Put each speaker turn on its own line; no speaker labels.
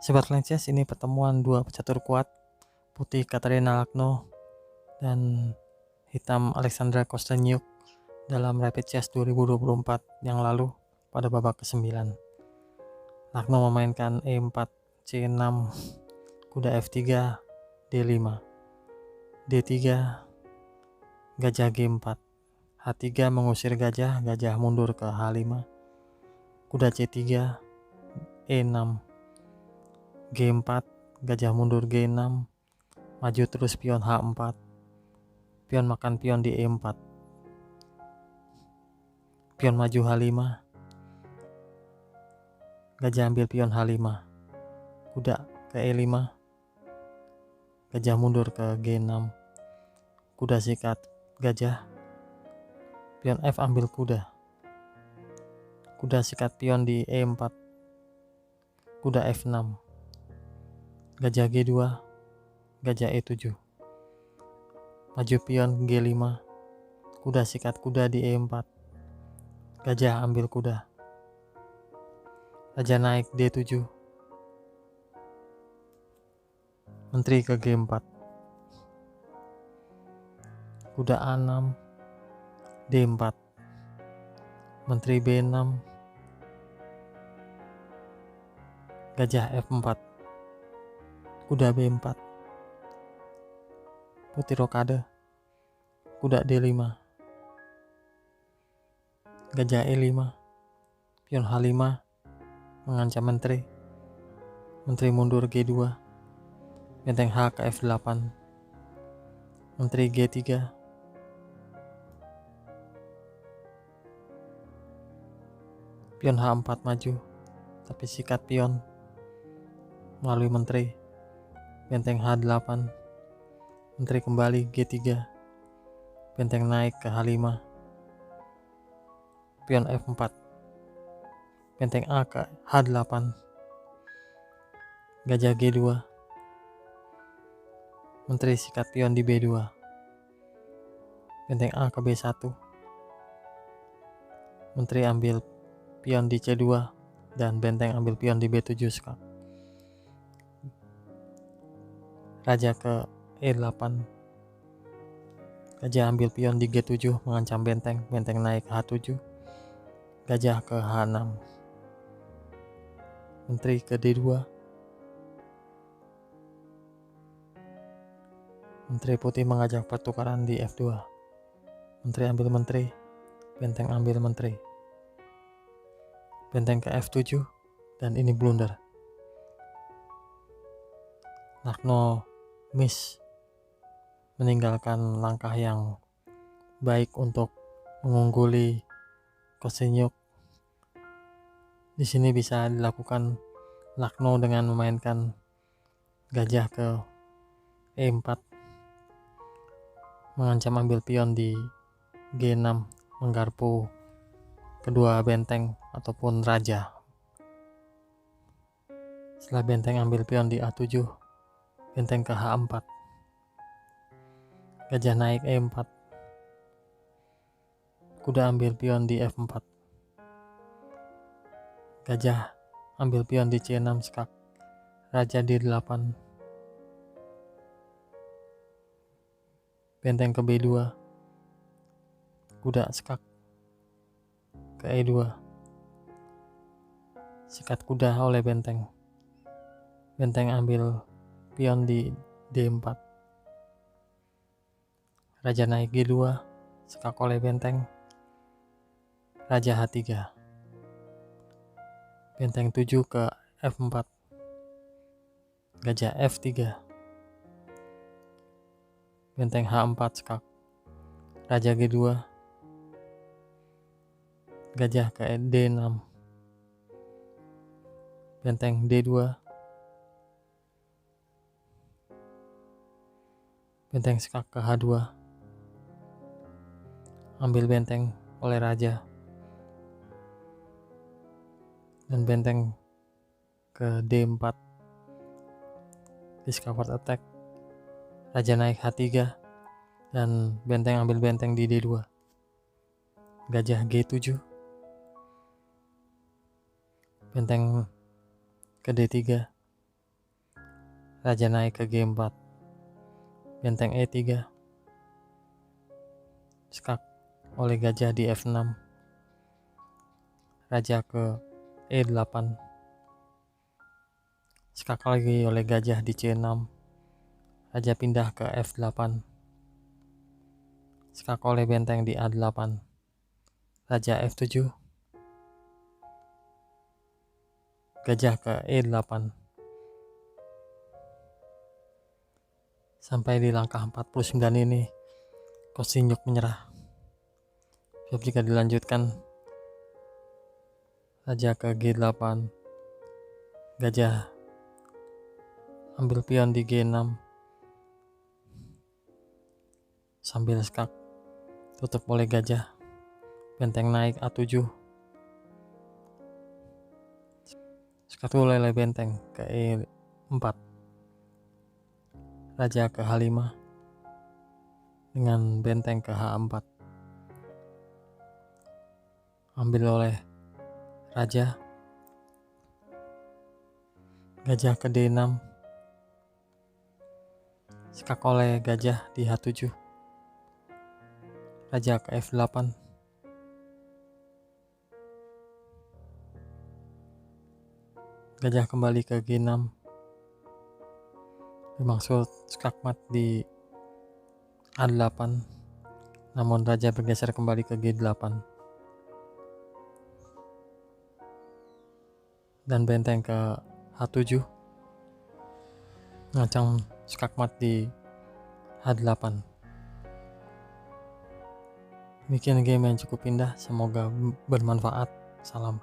Sobat Lenses, ini pertemuan dua pecatur kuat, putih Katarina Lagno dan hitam Alexandra Kostenyuk dalam Rapid Chess 2024 yang lalu pada babak ke-9. Lagno memainkan E4, C6, kuda F3, D5, D3, gajah G4, H3 mengusir gajah, gajah mundur ke H5, kuda C3, E6, G4, gajah mundur G6, maju terus pion H4, pion makan pion di E4, pion maju H5, gajah ambil pion H5, kuda ke E5, gajah mundur ke G6, kuda sikat gajah, pion F ambil kuda, kuda sikat pion di E4, kuda F6, gajah G2, gajah E7, maju pion G5, kuda sikat kuda di E4, gajah ambil kuda, raja naik D7, menteri ke G4, kuda A6, D4, menteri B6, gajah F4, kuda B4, putih rokade, kuda D5, gajah E5, pion H5 mengancam menteri, menteri mundur G2, benteng H ke F8, menteri G3, pion H4 maju, tapi sikat pion melalui menteri, benteng H8, menteri kembali G3, benteng naik ke H5, pion F4, benteng A ke H8, gajah G2, menteri sikat pion di B2, benteng A ke B1, menteri ambil pion di C2 dan benteng ambil pion di B7 sekak. Raja ke E8, gajah ambil pion di G7 mengancam benteng, benteng naik H7, gajah ke H6, menteri ke D2, menteri putih mengajak pertukaran di F2, menteri ambil menteri, benteng ambil menteri, benteng ke F7, dan ini blunder. Lagno miss, meninggalkan langkah yang baik untuk mengungguli Kostenyuk. Di sini bisa dilakukan Lagno dengan memainkan gajah ke E4, mengancam ambil pion di G6, menggarpu kedua benteng ataupun raja. Setelah benteng ambil pion di A7, benteng ke H4, gajah naik E4, kuda ambil pion di F4, gajah ambil pion di C6 skak, raja D8, benteng ke B2, kuda skak ke E2, sikat kuda oleh benteng, benteng ambil pion di D4, raja naik G2, skak oleh benteng, raja H3, benteng 7 ke F4, gajah F3, benteng H4 skak, raja G2, gajah ke D6, benteng D2, benteng skak ke H2, ambil benteng oleh raja, dan benteng ke D4, discovered attack, raja naik H3, dan benteng ambil benteng di D2, gajah G7, benteng ke D3, raja naik ke G4, benteng E3, skak oleh gajah di F6, raja ke E8, skak lagi oleh gajah di C6, raja pindah ke F8, skak oleh benteng di A8, raja F7, gajah ke E8. Sampai di langkah 49 ini Kostyniuk menyerah. Sebab jika dilanjutkan, raja ke G8, gajah ambil pion di G6 sambil skak tutup oleh gajah, benteng naik A7, skak oleh benteng ke E4, raja ke H5 dengan benteng ke H4, ambil oleh raja, gajah ke D6, skak oleh gajah di H7, raja ke F8, gajah kembali ke G6, dimaksud skak mat di A8, namun raja bergeser kembali ke G8 dan benteng ke H7 ngancam skak mat di H8. Demikian game yang cukup indah, semoga bermanfaat. Salam.